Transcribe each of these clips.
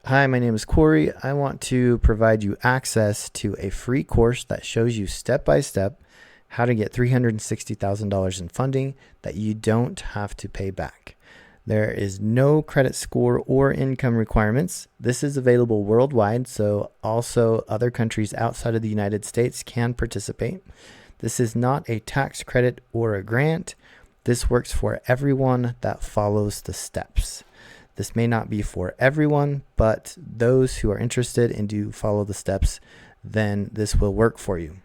Hi, my name is Corey. I want to provide you access to a free course that shows you step by step how to get $360,000 in funding that you don't have to pay back. There is no credit score or income requirements. This is available worldwide, so also other countries outside of the United States can participate. This is not a tax credit or a grant. This works for everyone that follows the steps. This may not be for everyone, but those who are interested and do follow the steps, then this will work for you.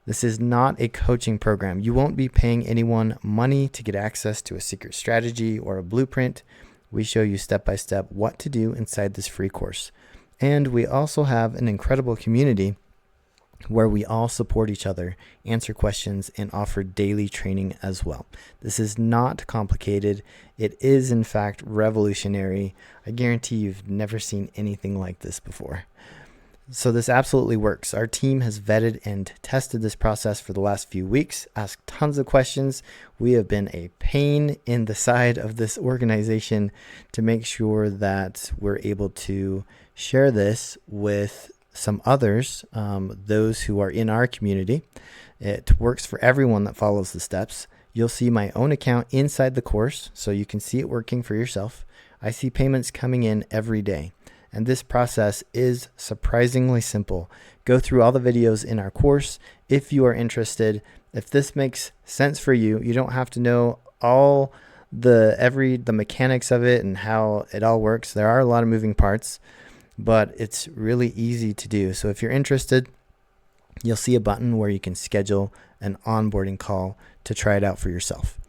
This is not a coaching program. You won't be paying anyone money to get access to a secret strategy or a blueprint. We show you step by step what to do inside this free course. And we also have an incredible community where we all support each other, answer questions, and offer daily training as well. This is not complicated. It is, in fact, revolutionary. I guarantee you've never seen anything like this before. So this absolutely works. Our team has vetted and tested this process for the last few weeks, asked tons of questions. We have been a pain in the side of this organization to make sure that we're able to share this with some others, those who are in our community. It works for everyone that follows the steps. You'll see my own account inside the course, so you can see it working for yourself. I see payments coming in every day, and this process is surprisingly simple. Go through all the videos in our course if you are interested. If this makes sense for you, you don't have to know all the mechanics of it and how it all works. There are a lot of moving parts, but it's really easy to do. So if you're interested, you'll see a button where you can schedule an onboarding call to try it out for yourself.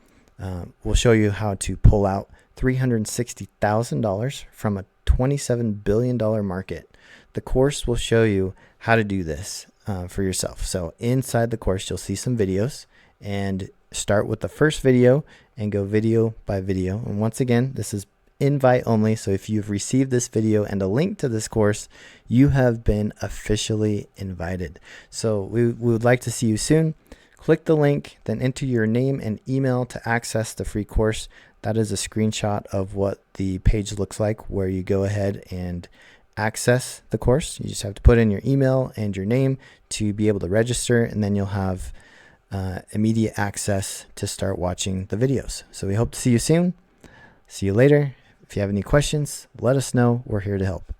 We'll show you how to pull out $360,000 from a $27 billion market. The course will show you how to do this for yourself. So inside the course, you'll see some videos, and start with the first video and go video by video. And once again, this is invite only. So if you've received this video and a link to this course, you have been officially invited. So we would like to see you soon. Click the link, then enter your name and email to access the free course. That is a screenshot of what the page looks like where you go ahead and access the course. You just have to put in your email and your name to be able to register, and then you'll have immediate access to start watching the videos. So we hope to see you soon. See you later. If you have any questions, let us know. We're here to help.